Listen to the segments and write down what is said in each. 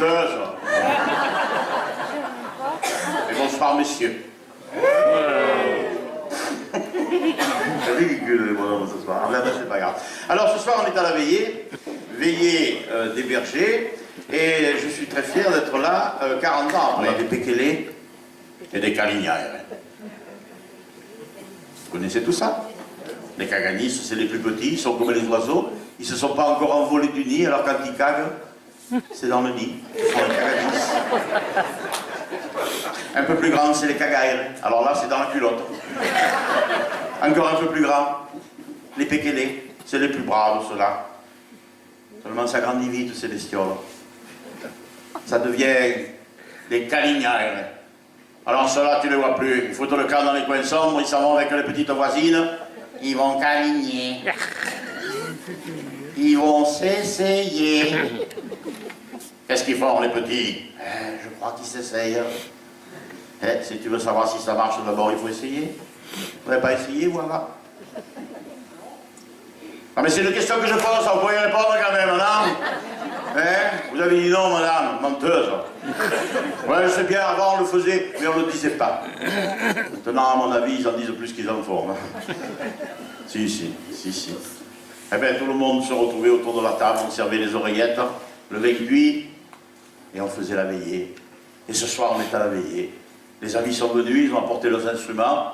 menteuse. Et bonsoir, messieurs. C'est ridicule, les bonhommes, ce soir. Ah, ben, c'est pas grave. Alors, ce soir, on est à la veillée des bergers, et je suis très fier d'être là, 40 ans après. Des pékélés et des calignères. Vous connaissez tout ça? Les caganis, c'est les plus petits, ils sont comme les oiseaux, ils ne se sont pas encore envolés du nid, alors quand ils caguent, c'est dans le nid. Ils font les caganis. Un peu plus grand, c'est les cagaires. Alors là, c'est dans la culotte. Encore un peu plus grand, les pékélés, c'est les plus braves, ceux-là. Seulement ça grandit vite, ces bestioles. Ça devient des calignères. Alors ceux-là, tu ne les vois plus. Ils foutent le camp dans les coins sombres, ils s'en vont avec les petites voisines. Ils vont caligner. Ils vont s'essayer. Qu'est-ce qu'ils font, les petits? Je crois qu'ils s'essayent. Si tu veux savoir si ça marche, d'abord, il faut essayer. Vous n'avez pas essayé, vous, avant? Ah, mais c'est une question que je pose, vous pouvez répondre quand même, non? Vous avez dit non, madame, menteuse. Ouais, je sais bien, avant on le faisait, mais on ne le disait pas. Maintenant, à mon avis, ils en disent plus qu'ils en font. Si. Eh bien, tout le monde se retrouvait autour de la table, on servait les oreillettes, le vin-cuit, et on faisait la veillée. Et ce soir, on est à la veillée. Les amis sont venus, ils ont apporté leurs instruments,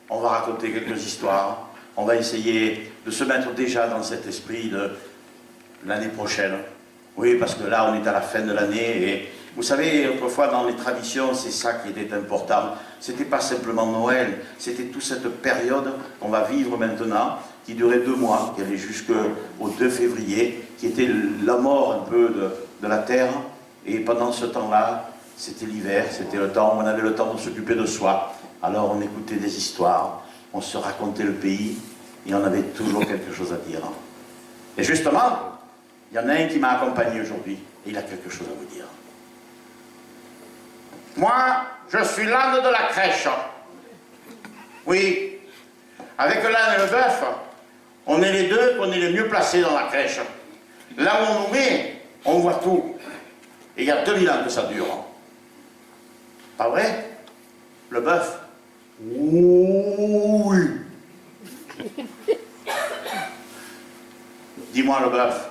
on va raconter quelques histoires, on va essayer de se mettre déjà dans cet esprit de l'année prochaine. Oui, parce que là, on est à la fin de l'année, et vous savez, autrefois, dans les traditions, c'est ça qui était important. C'était pas simplement Noël, c'était toute cette période qu'on va vivre maintenant, qui durait 2 mois, qui allait jusqu'au 2 février, qui était la mort un peu de la terre, et pendant ce temps-là, c'était l'hiver, c'était le temps où on avait le temps de s'occuper de soi. Alors on écoutait des histoires, on se racontait le pays, et on avait toujours quelque chose à dire. Et justement, il y en a un qui m'a accompagné aujourd'hui, et il a quelque chose à vous dire. Moi, je suis l'âne de la crèche. Oui, avec l'âne et le bœuf, on est les deux, on est les mieux placés dans la crèche. Là où on nous met, on voit tout. Et il y a 2000 ans que ça dure. Pas vrai? Le bœuf? Oui. Dis-moi le bœuf,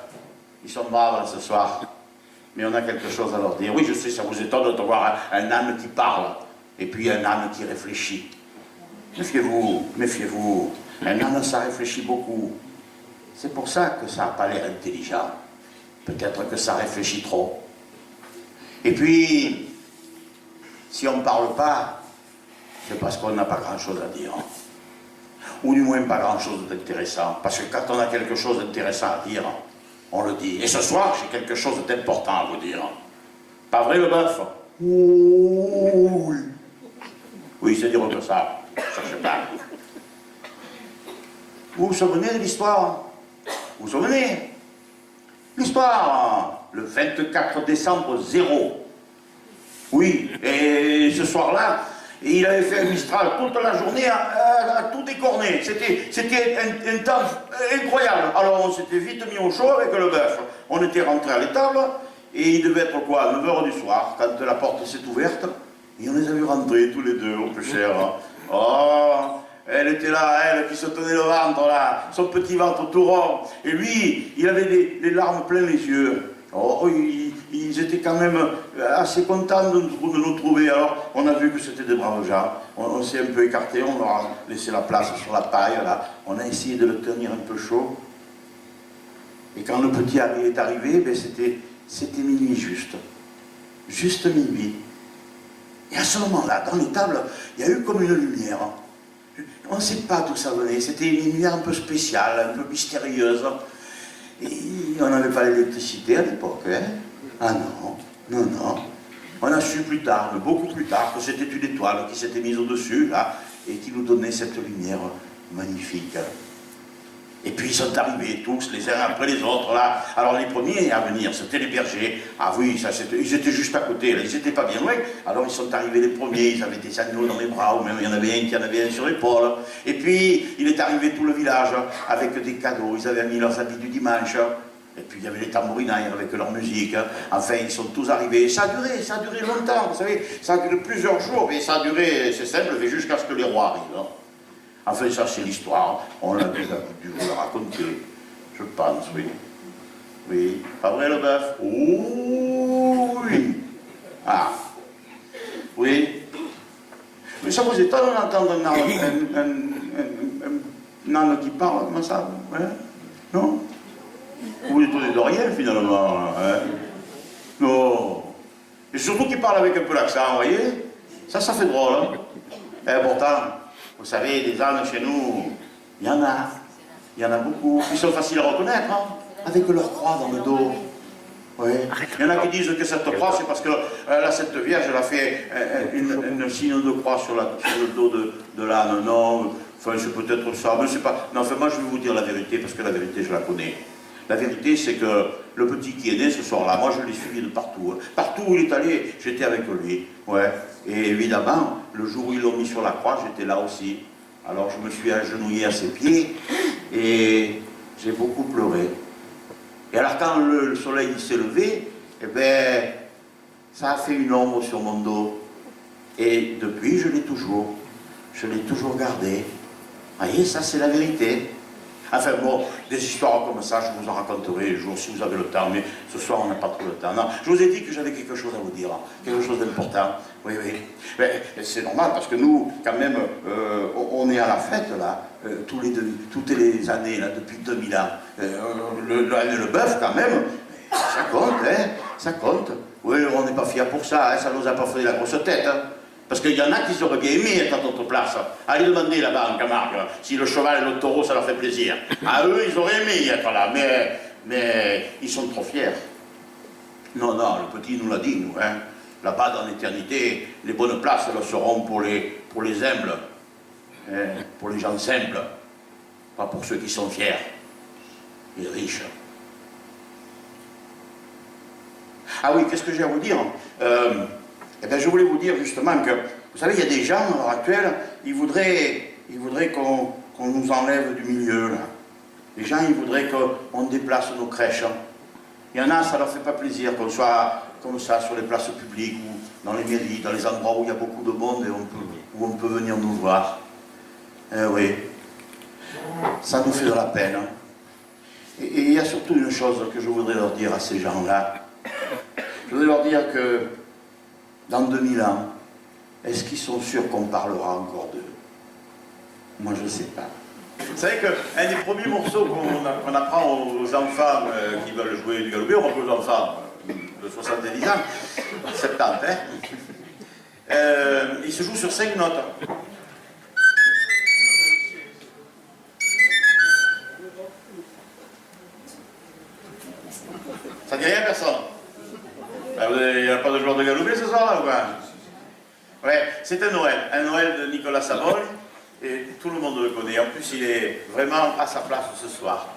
ils sont braves ce soir, mais on a quelque chose à leur dire. Oui, je sais, ça vous étonne de voir un âne qui parle, et puis un âne qui réfléchit. Méfiez-vous, méfiez-vous. Un âne, ça réfléchit beaucoup. C'est pour ça que ça n'a pas l'air intelligent. Peut-être que ça réfléchit trop. Et puis, si on ne parle pas, c'est parce qu'on n'a pas grand-chose à dire. Ou du moins pas grand-chose d'intéressant. Parce que quand on a quelque chose d'intéressant à dire, on le dit. Et ce soir, j'ai quelque chose d'important à vous dire. Pas vrai, le bœuf? Oui. Oui, c'est dire que ça. Cherchez pas. Vous vous souvenez de l'histoire? Vous vous souvenez? L'histoire, le 24 décembre 0. Oui, et ce soir-là, il avait fait un Mistral toute la journée à tout décorner. C'était un temps incroyable. Alors on s'était vite mis au chaud avec le bœuf. On était rentrés à l'étable, et il devait être quoi, 9 h du soir, quand la porte s'est ouverte, et on les a vus rentrer tous les deux, au peu cher. Oh, elle était là, elle qui se tenait le ventre là, son petit ventre tout rond. Et lui, il avait les larmes plein les yeux. Oh, ils étaient quand même assez contents de nous trouver. Alors, on a vu que c'était des braves gens. On s'est un peu écarté, on leur a laissé la place sur la paille, là. On a essayé de le tenir un peu chaud. Et quand le petit est arrivé, ben c'était minuit juste. Juste minuit. Et à ce moment-là, dans l'étable, il y a eu comme une lumière. On ne sait pas d'où ça venait. C'était une lumière un peu spéciale, un peu mystérieuse. Et on n'avait pas l'électricité à l'époque, hein? Ah non. On a su plus tard, mais beaucoup plus tard, que c'était une étoile qui s'était mise au-dessus, là, et qui nous donnait cette lumière magnifique. Et puis ils sont arrivés tous, les uns après les autres, là. Alors les premiers à venir, c'était les bergers. Ah oui, ils étaient juste à côté, là. Ils n'étaient pas bien loin. Alors ils sont arrivés les premiers, ils avaient des agneaux dans les bras, ou même il y en avait un qui en avait un sur l'épaule. Et puis, il est arrivé tout le village, avec des cadeaux. Ils avaient mis leurs habits du dimanche. Et puis il y avait les tambourinaires avec leur musique. Hein. Enfin, ils sont tous arrivés. Ça a duré longtemps, vous savez. Ça a duré plusieurs jours. Mais ça a duré, c'est simple, jusqu'à ce que les rois arrivent. Hein. Enfin, ça, c'est l'histoire. On a dû vous la raconter. Je pense, oui. Oui. Pas vrai, le bœuf? Oh, oui. Ah. Oui. Mais ça vous étonne d'entendre un âne qui parle comme ça? Hein? Non? Vous étonnez de rien, finalement. Hein? Non. Et surtout qu'il parle avec un peu l'accent, vous voyez? Ça fait drôle. Hein? Et pourtant, vous savez, des ânes chez nous, il y en a. Il y en a beaucoup. Ils sont faciles à reconnaître, hein? Avec leur croix dans le dos. Oui. Il y en a qui disent que cette croix, c'est parce que la Sainte Vierge, elle a fait une signe de croix sur le dos de l'âne. Non, enfin, c'est peut-être ça, mais c'est pas. Non, enfin, moi, je vais vous dire la vérité, parce que la vérité, je la connais. La vérité, c'est que le petit qui est né ce soir-là, moi, je l'ai suivi de partout. Hein. Partout où il est allé, j'étais avec lui. Ouais. Et évidemment, le jour où ils l'ont mis sur la croix, j'étais là aussi. Alors, je me suis agenouillé à ses pieds et j'ai beaucoup pleuré. Et alors quand le soleil s'est levé, eh ben, ça a fait une ombre sur mon dos. Et depuis, je l'ai toujours gardé. Vous voyez, ça c'est la vérité. Enfin bon, des histoires comme ça, je vous en raconterai un jour si vous avez le temps, mais ce soir on n'a pas trop le temps. Non, je vous ai dit que j'avais quelque chose à vous dire, quelque chose d'important. Oui, oui. Mais c'est normal parce que nous, quand même, on est à la fête là, toutes les années, là, depuis 2000 ans. Le bœuf, quand même, ça compte, hein, ça compte. Oui, on n'est pas fiers pour ça, hein, ça nous a pas fait la grosse tête. Hein. Parce qu'il y en a qui auraient bien aimé être à notre place. Allez demander là-bas en Camargue, si le cheval et le taureau, ça leur fait plaisir. À eux, ils auraient aimé y être là, mais ils sont trop fiers. Non, non, le petit nous l'a dit, nous. Hein. Là-bas, dans l'éternité, les bonnes places, elles seront pour les humbles, hein, pour les gens simples, pas pour ceux qui sont fiers et riches. Ah oui, qu'est-ce que j'ai à vous dire? Eh bien, je voulais vous dire justement que, vous savez, il y a des gens, à l'heure actuelle, ils voudraient qu'on nous enlève du milieu, là. Les gens, ils voudraient qu'on déplace nos crèches. Hein. Il y en a, ça leur fait pas plaisir qu'on soit comme ça sur les places publiques ou dans les mairies, dans les endroits où il y a beaucoup de monde et où on peut venir nous voir. Eh oui, ça nous fait de la peine. Hein. Et il y a surtout une chose que je voudrais leur dire à ces gens-là. Je voudrais leur dire que dans 2000 ans, est-ce qu'ils sont sûrs qu'on parlera encore d'eux? Moi, je ne sais pas. Vous savez qu'un des premiers morceaux qu'on apprend aux enfants qui veulent jouer du galoubet, on aux enfants de 70 ans, 70, hein, il se joue sur 5 notes. Ça dit rien à personne? Il n'y a pas de joueur de galoubet ce soir là ou quoi? Ouais, c'est un Noël de Nicolas Savol, et tout le monde le connaît. En plus, il est vraiment à sa place ce soir.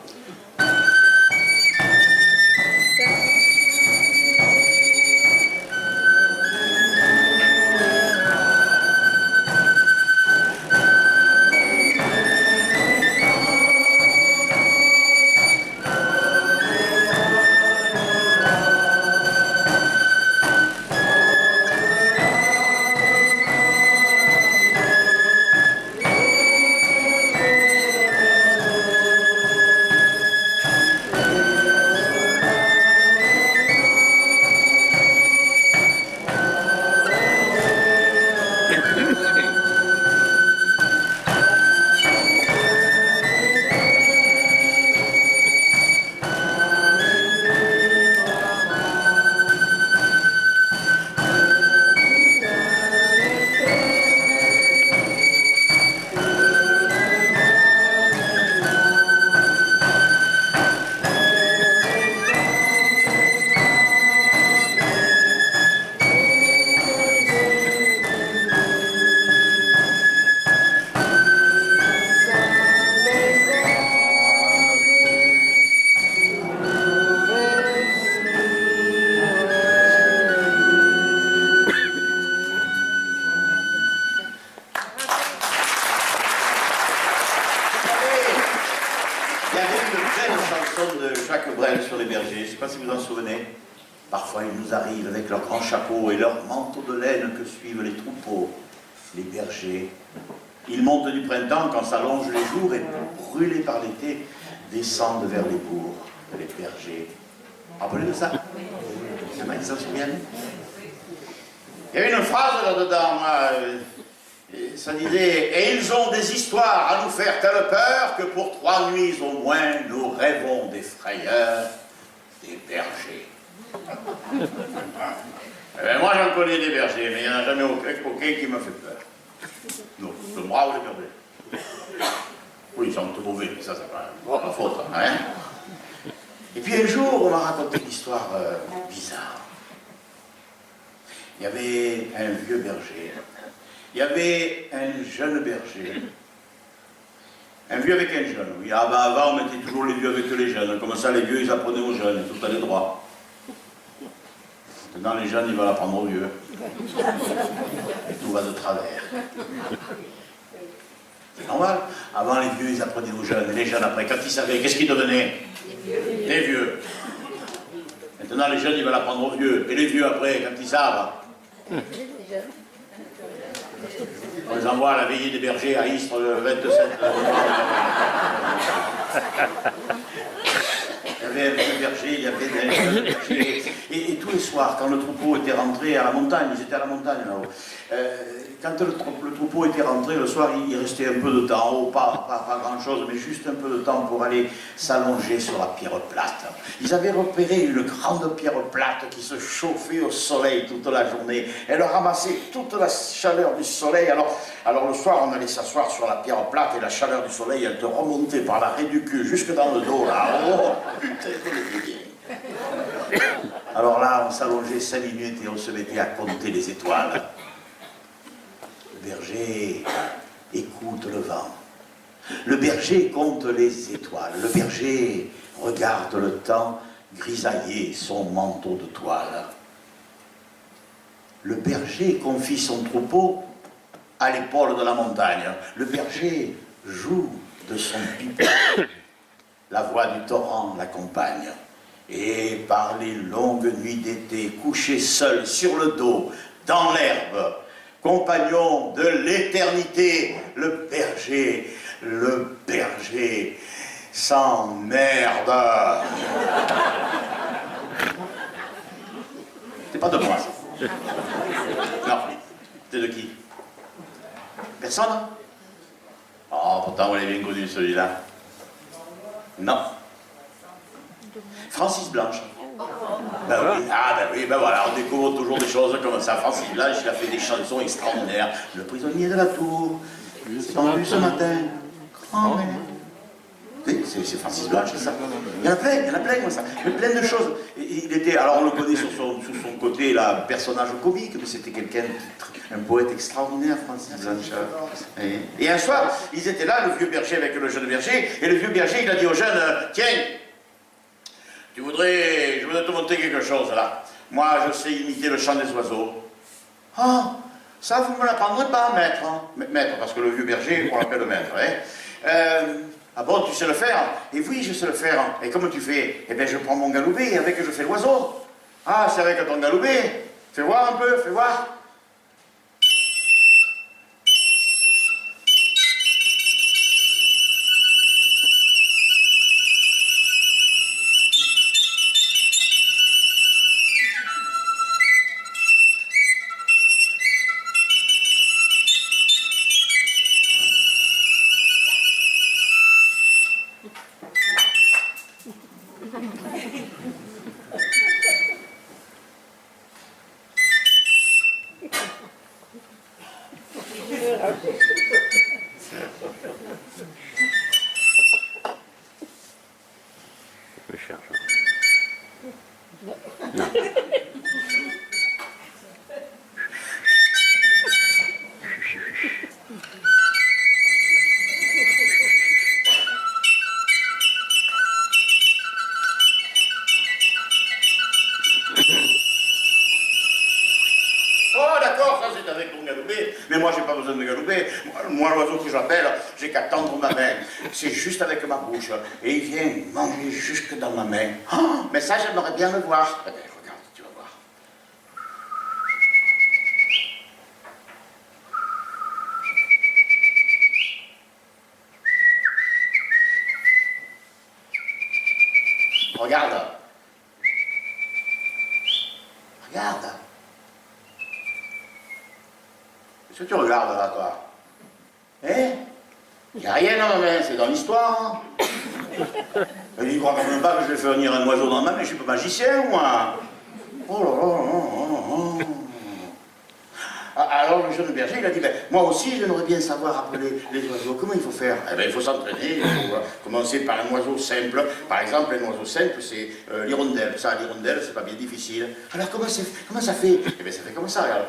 parfois ils nous arrivent avec leurs grands chapeaux et leurs manteaux de laine que suivent les troupeaux, les bergers. Ils montent du printemps quand s'allongent les jours et, brûlés par l'été, descendent vers les bourgs, les bergers. Rappelez-vous ça? Comment ils s'en souviennent? Il y avait une phrase là-dedans, ça disait « Et ils ont des histoires à nous faire telle peur que pour 3 nuits au moins, nous rêvons des frayeurs des bergers. » Moi j'en connais des bergers, mais il n'y en a jamais aucun qui me fait peur. Non, c'est bravo les bergers. Oui, ils sont un peu mauvais, mais ça c'est pas ma faute. Hein? Et puis un jour, on m'a raconté une histoire bizarre. Il y avait un vieux berger. Il y avait un jeune berger. Un vieux avec un jeune, oui. Ah ben avant, on mettait toujours les vieux avec les jeunes. Comme ça, les vieux, ils apprenaient aux jeunes. Tout allait droit. Maintenant, les jeunes, ils veulent apprendre aux vieux. Et tout va de travers. C'est normal. Avant, les vieux, ils apprenaient aux jeunes. Et les jeunes, après, quand ils savaient, qu'est-ce qu'ils devenaient? Des vieux. Maintenant, les jeunes, ils veulent apprendre aux vieux. Et les vieux, après, quand ils savent, on les envoie à la veillée des bergers à Istres le 27. Il y avait un vieux berger, il y avait des jeunes bergers. Et tous les soirs, quand le troupeau était rentré à la montagne, ils étaient à la montagne là-haut, quand le troupeau était rentré, le soir, il restait un peu de temps, oh, pas grand-chose, mais juste un peu de temps pour aller s'allonger sur la pierre plate. Ils avaient repéré une grande pierre plate qui se chauffait au soleil toute la journée. Elle ramassait toute la chaleur du soleil. Alors le soir, on allait s'asseoir sur la pierre plate et la chaleur du soleil, elle te remontait par l'arrêt du cul jusque dans le dos. Là. Oh, putain, bien. Alors là, on s'allongeait 5 minutes et on se mettait à compter les étoiles. Le berger écoute le vent. Le berger compte les étoiles. Le berger regarde le temps grisailler son manteau de toile. Le berger confie son troupeau à l'épaule de la montagne. Le berger joue de son pipeau. La voix du torrent l'accompagne. Et par les longues nuits d'été, couché seul sur le dos, dans l'herbe, compagnon de l'éternité, le berger s'emmerde. C'est pas de moi, ça. Non, c'est de qui? Personne? Oh, pourtant, vous l'avez bien connu, celui-là. Non. Francis Blanche. Ben oui, ben voilà, on découvre toujours des choses comme ça. Francis Blanche, il a fait des chansons extraordinaires. Le prisonnier de la tour, entendu ce matin, grand-mère. C'est Francis Blanche, c'est ça. Il y en a plein comme ça. Il y a plein de choses. Il était, alors on le connaît sur son côté, là, personnage comique, mais c'était quelqu'un, un poète extraordinaire, Francis Blanche. Et un soir, ils étaient là, le vieux berger avec le jeune berger, et le vieux berger, il a dit au jeune, tiens, je voudrais te montrer quelque chose là. Moi, je sais imiter le chant des oiseaux. Ah, ça, vous ne me l'apprendrez pas, maître. Hein. Maître, parce que le vieux berger, on l'appelle maître. Hein. Ah bon, tu sais le faire? Et oui, je sais le faire. Et comment tu fais? Eh bien, je prends mon galoubet et avec je fais l'oiseau. Ah, c'est avec ton galoubet. Fais voir un peu, fais voir. Mais moi, j'ai pas besoin de galoper. Moi, l'oiseau que j'appelle, j'ai qu'à tendre ma main. C'est juste avec ma bouche. Et il vient manger jusque dans ma main. Oh, mais ça, j'aimerais bien le voir. Eh bien, regarde, tu vas voir. Regarde. Regarde. Qu'est-ce que tu regardes là, toi? Hein? Il n'y a rien dans ma main, c'est dans l'histoire. Il ne croit quand même pas que je vais faire venir un oiseau dans ma main, je ne suis pas magicien, moi. Oh là là là là là. Alors le jeune berger, il a dit, ben, moi aussi j'aimerais bien savoir appeler les oiseaux. Comment il faut faire? Eh ben, il faut s'entraîner, il faut commencer par un oiseau simple. Par exemple, un oiseau simple, c'est l'hirondelle. Ça, l'hirondelle, c'est pas bien difficile. Alors comment ça fait? Eh bien, ça fait comme ça, regarde.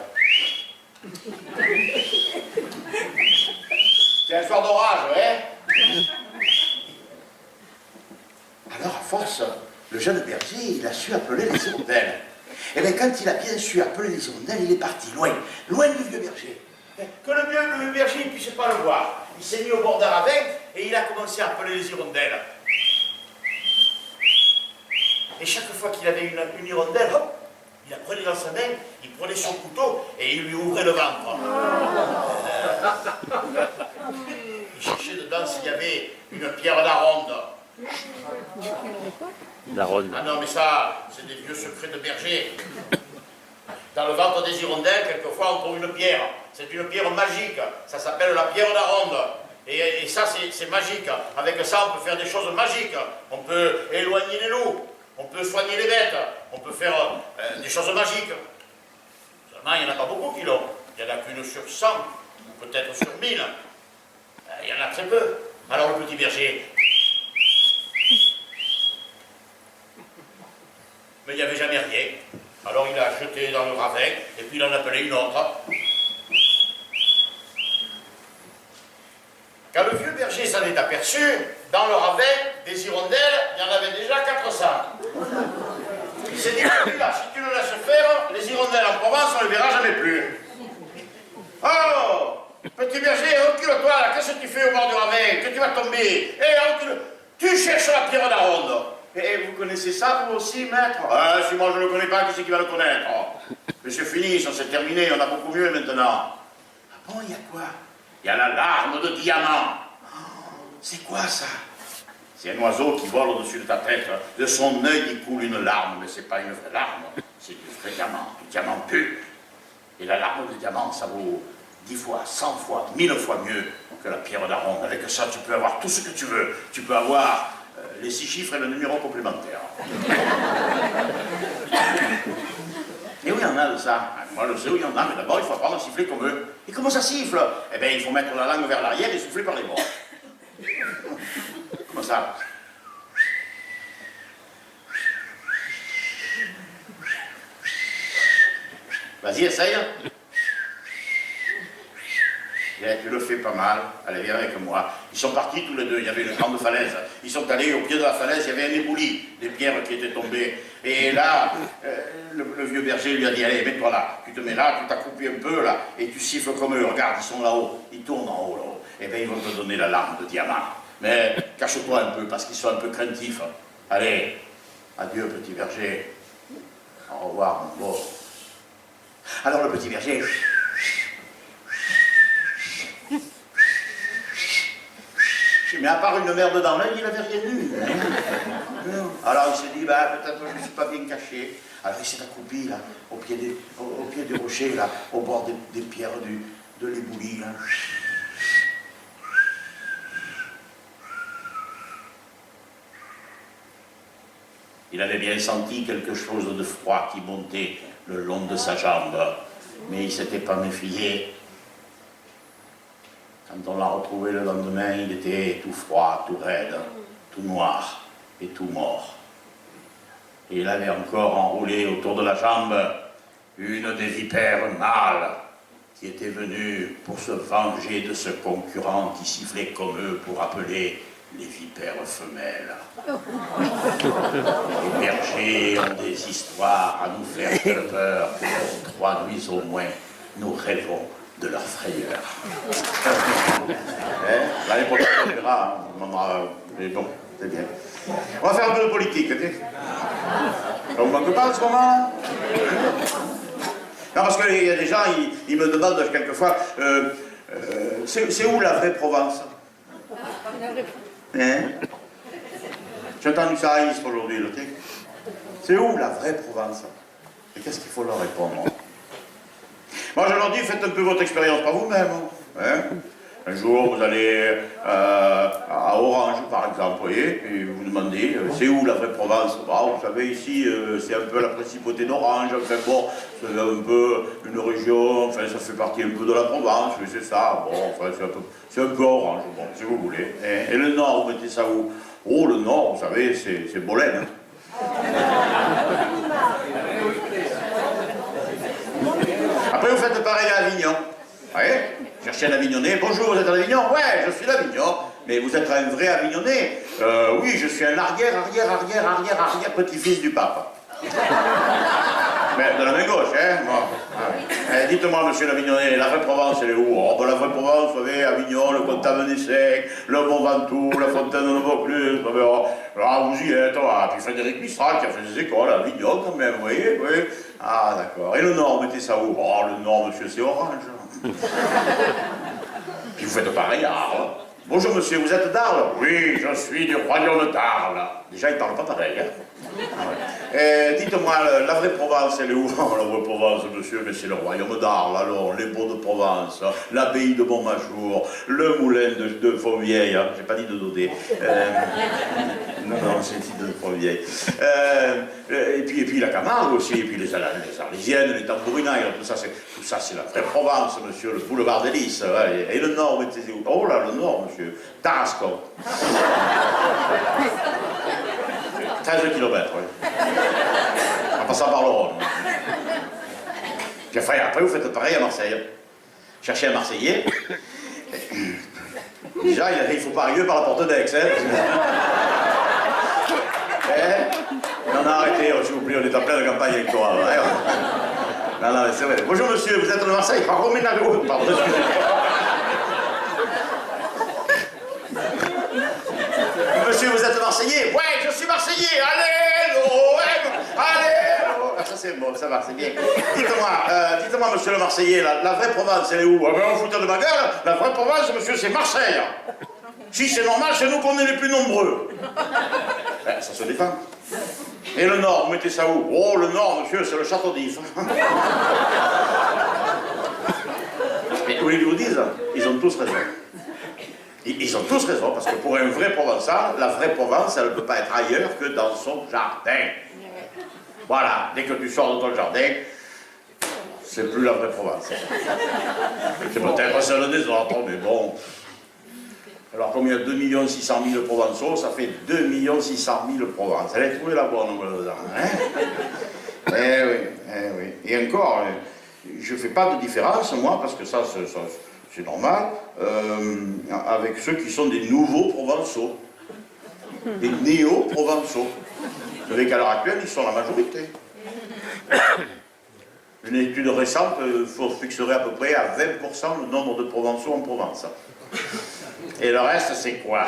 C'est un soir d'orage, hein? Alors, à force, le jeune berger, il a su appeler les hirondelles. Et bien, quand il a bien su appeler les hirondelles, il est parti loin, loin du vieux berger. Que le vieux berger ne puisse pas le voir. Il s'est mis au bord d'un ravin et il a commencé à appeler les hirondelles. Et chaque fois qu'il avait une hirondelle, hop, il la prenait dans sa main, il prenait son couteau et il lui ouvrait le ventre. Il cherchait dedans s'il y avait une pierre d'aronde. Ah non, mais ça, c'est des vieux secrets de berger. Dans le ventre des hirondelles, quelquefois, on trouve une pierre. C'est une pierre magique. Ça s'appelle la pierre d'aronde. Et ça, c'est magique. Avec ça, on peut faire des choses magiques. On peut éloigner les loups. On peut soigner les bêtes. On peut faire des choses magiques. Seulement, il n'y en a pas beaucoup qui l'ont. Il n'y en a qu'une sur 100, ou peut-être sur 1000. Il y en a très peu. Alors, le petit berger... Mais il n'y avait jamais rien. Alors il a jeté dans le ravin, et puis il en appelait une autre. Quand le vieux berger s'en est aperçu, dans le ravin des hirondelles, il y en avait déjà 400. Il s'est dit, là, si tu le laisses faire, les hirondelles en Provence, on ne les verra jamais plus. Oh, petit berger, recule-toi là, qu'est-ce que tu fais au bord du ravin? Que tu vas tomber? Eh, recule. Tu cherches la pierre d'aronde. Et vous connaissez ça, vous aussi, maître? Ah, si moi je ne le connais pas, qui c'est qui va le connaître? Mais c'est fini, ça s'est terminé, on a beaucoup mieux maintenant. Ah bon, il y a quoi? Il y a la larme de diamant. Oh, c'est quoi ça? C'est un oiseau qui vole au-dessus de ta tête. De son œil, il coule une larme, mais c'est pas une vraie larme, c'est du vrai diamant, du diamant pur. Et la larme de diamant, ça vaut 10 fois, 100 fois, 1000 fois mieux que la pierre d'aronde. Avec ça, tu peux avoir tout ce que tu veux. Tu peux avoir... les 6 chiffres et le numéro complémentaire. Et où il y en a de ça? Moi je sais où il y en a, mais d'abord il faut apprendre à siffler comme eux. Et comment ça siffle? Eh bien il faut mettre la langue vers l'arrière et souffler par les bords. Comment ça? Vas-y, essaye. Tu le fais pas mal, allez viens avec moi. Ils sont partis tous les deux, il y avait une grande falaise. Ils sont allés au pied de la falaise, il y avait un éboulis, des pierres qui étaient tombées. Et là, le vieux berger lui a dit, allez, mets-toi là. Tu te mets là, tu t'accroupis un peu là, et tu siffles comme eux. Regarde, ils sont là-haut, ils tournent en haut là-haut. Eh bien, ils vont te donner la larme de diamant. Mais cache-toi un peu, parce qu'ils sont un peu craintifs. Allez, adieu petit berger. Au revoir mon beau. Alors le petit berger... Mais à part une merde dans l'œil, il n'avait rien vu. Hein. Alors il s'est dit, bah, peut-être que je ne suis pas bien caché. Alors il s'est accroupi là, au pied du rocher, là, au bord des pierres de l'éboulis. Là. Il avait bien senti quelque chose de froid qui montait le long de sa jambe, mais il ne s'était pas méfié. Quand on l'a retrouvé le lendemain, il était tout froid, tout raide, tout noir et tout mort. Et il avait encore enroulé autour de la jambe une des vipères mâles qui était venue pour se venger de ce concurrent qui sifflait comme eux pour appeler les vipères femelles. Les bergers ont des histoires à nous faire peur. Pour 3 nuits au moins, nous rêvons de leur frayeur. L'année prochaine, on verra. Mais bon, c'est bien. On va faire un peu de politique. On ne manque pas en ce moment. Non, parce qu'il y a des gens, ils me demandent quelquefois, c'est où la vraie Provence? Hein? J'ai entendu ça à Istres aujourd'hui, le truc. C'est où la vraie Provence? Et qu'est-ce qu'il faut leur répondre? Moi, je leur dis, faites un peu votre expérience par vous-même. Hein? Un jour, vous allez à Orange, par exemple, voyez, et vous demandez, c'est où la vraie Provence? Bon, vous savez, ici, c'est un peu la principauté d'Orange, enfin bon, c'est un peu une région, enfin, ça fait partie un peu de la Provence, oui, c'est ça, bon, enfin, c'est un peu Orange, bon, si vous voulez. Et le Nord, vous mettez ça où? Oh, le Nord, vous savez, c'est Bolène. Hein. Après, vous faites pareil à Avignon. Vous voyez? Cherchez un Avignonnais. Bonjour, vous êtes à Avignon? Ouais, je suis d'Avignon. Mais vous êtes un vrai Avignonnais? Oui, je suis un arrière petit-fils du pape. Mais de la main gauche, hein? Bon. Dites-moi, monsieur l'Avignonnais, la vraie Provence, elle est où? Oh, ben, la vraie Provence, vous savez, Avignon, le Comte-Venetsec, le Mont Ventoux, la Fontaine de Vaucluse, vous y êtes, puis Frédéric Mistral qui a fait des écoles à Avignon quand même, vous voyez, oui. Ah, d'accord. Et le Nord, mettez ça où? Oh, le Nord, monsieur, c'est Orange. Puis vous faites pareil à Arles. Bonjour monsieur, vous êtes d'Arles? Oui, je suis du royaume d'Arles. Déjà, ils ne parlent pas pareil, hein? Dites-moi, la vraie Provence, elle est où? La vraie Provence, monsieur, mais c'est le royaume d'Arles, alors, les Baux de Provence, l'abbaye de Montmajour, le moulin de Fontvieille, hein? J'ai pas dit de Daudet. Non, c'est le titre de Fontvieille. Et puis la Camargue aussi, et puis les Arlésiennes, les Tambourinais, tout ça, c'est la vraie Provence, monsieur, le boulevard des Lys. Et le Nord, mettez où? Oh là, le Nord, monsieur, Tarascon. 13 km, oui. En passant par le Rhône. Puis après, vous faites pareil à Marseille. Cherchez un Marseillais. Déjà, il ne faut pas arriver par la porte d'Aix. Hein. Non, arrêtez, s'il vous plaît, on est en pleine campagne électorale. Non, mais c'est vrai. Bonjour monsieur, vous êtes de Marseille? Pardon, excusez-moi. Monsieur, vous êtes Marseillais? Ouais, je suis Marseillais. Allez, l'OM! Allez, l'OM! Ah, ça c'est bon, ça va, c'est bien. Dites-moi, monsieur le Marseillais, la vraie Provence, elle est où? Ah ben, on fout de ma gueule. La vraie Provence, monsieur, c'est Marseille. Si c'est normal, c'est nous qu'on est les plus nombreux. Ben, ça se défend. Et le Nord, vous mettez ça où? Oh, le Nord, monsieur, c'est le Château d'If. Mais vous voulez que je vous dise, ils ont tous raison. Ils ont tous raison, parce que pour un vrai Provençal, la vraie Provence, elle ne peut pas être ailleurs que dans son jardin. Voilà, dès que tu sors de ton jardin, c'est plus la vraie Provence. C'est peut-être celle des autres, mais bon. Alors comme il y a 2 600 000 Provençaux, ça fait 2 600 000 Provence. Elle a trouvé la bonne, hein? Oui. Et encore, je ne fais pas de différence, moi, parce que ça c'est normal, avec ceux qui sont des nouveaux Provençaux, des néo-Provençaux. Vous savez qu'à l'heure actuelle, ils sont la majorité. Une étude récente fixerait à peu près à 20% le nombre de Provençaux en Provence. Et le reste, c'est quoi?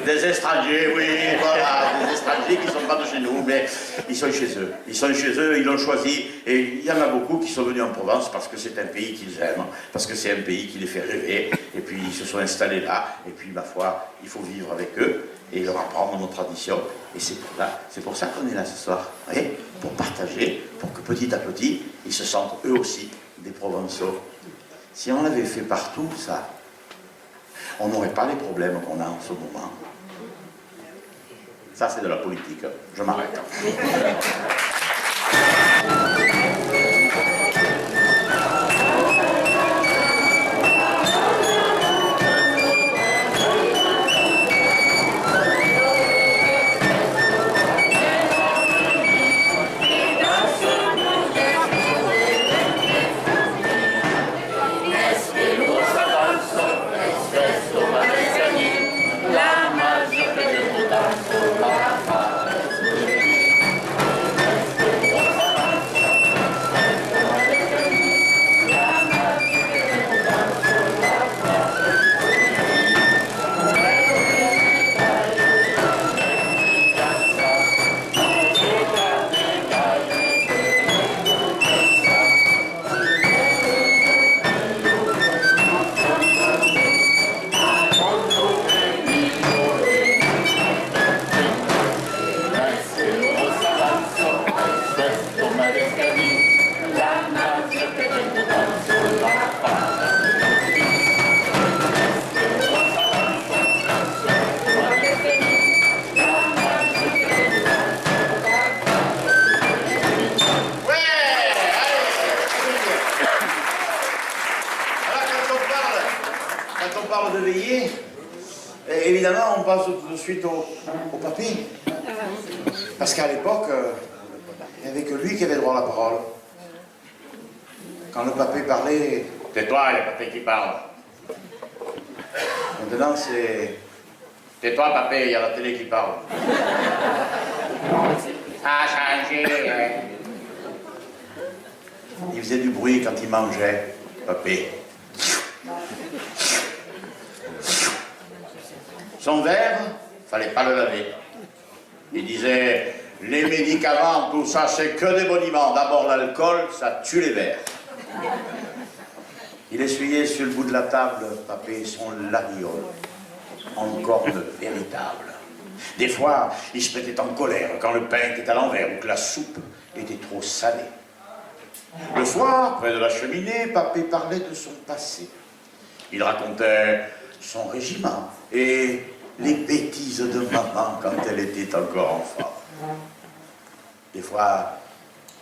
Des étrangers, oui, voilà, des étrangers qui ne sont pas de chez nous, mais ils sont chez eux. Ils sont chez eux, ils l'ont choisi. Et il y en a beaucoup qui sont venus en Provence parce que c'est un pays qu'ils aiment, parce que c'est un pays qui les fait rêver. Et puis ils se sont installés là. Et puis, ma foi, il faut vivre avec eux et leur apprendre nos traditions. Et c'est pour ça qu'on est là ce soir. Vous voyez, pour partager, pour que petit à petit, ils se sentent eux aussi des Provençaux. Si on l'avait fait partout, ça, on n'aurait pas les problèmes qu'on a en ce moment. Ça, c'est de la politique. Je m'arrête. évidemment, on passe tout de suite au papy. Parce qu'à l'époque, il n'y avait que lui qui avait droit à la parole. Quand le papy parlait, tais-toi, il y a le papy qui parle. Maintenant, c'est tais-toi, papy, il y a la télé qui parle. Ça a changé. Il faisait du bruit quand il mangeait, papy. Son verre, fallait pas le laver. Il disait, les médicaments, tout ça, c'est que des boniments. D'abord l'alcool, ça tue les vers. Il essuyait sur le bout de la table, papy, son labiole, en corne véritable. Des fois, il se mettait en colère quand le pain était à l'envers ou que la soupe était trop salée. Le soir, près de la cheminée, papy parlait de son passé. Il racontait son régiment et les bêtises de maman quand elle était encore enfant. Des fois,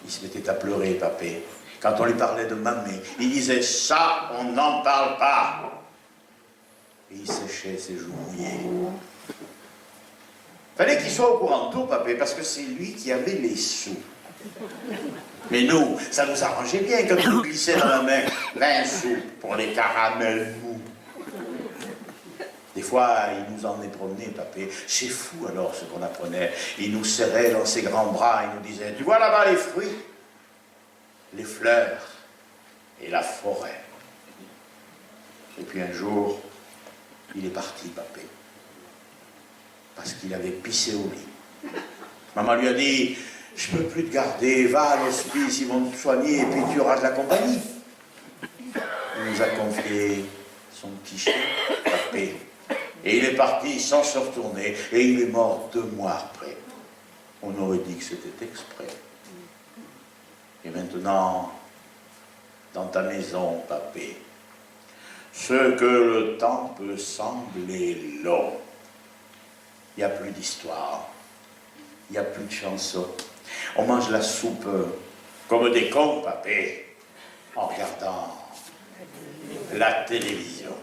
il se mettait à pleurer, papy. Quand on lui parlait de mamie, il disait « ça, on n'en parle pas ». Et il séchait ses joues mouillées. Fallait qu'il soit au courant de tout, papy, parce que c'est lui qui avait les sous. Mais nous, ça nous arrangeait bien quand il nous glissait dans la main 20 sous pour les caramels mous. Des fois, il nous emmenait promener, papé. C'est fou alors ce qu'on apprenait. Il nous serrait dans ses grands bras, il nous disait, tu vois là-bas les fruits, les fleurs et la forêt. Et puis un jour, il est parti, papé. Parce qu'il avait pissé au lit. Maman lui a dit, je ne peux plus te garder, va à l'hospice, ils vont te soigner et puis tu auras de la compagnie. Il nous a confié son petit chien, papé. Et il est parti sans se retourner, et il est mort 2 mois après. On aurait dit que c'était exprès. Et maintenant, dans ta maison, papé, ce que le temps peut sembler long, il n'y a plus d'histoire, il n'y a plus de chansons. On mange la soupe comme des cons, papé, en regardant la télévision.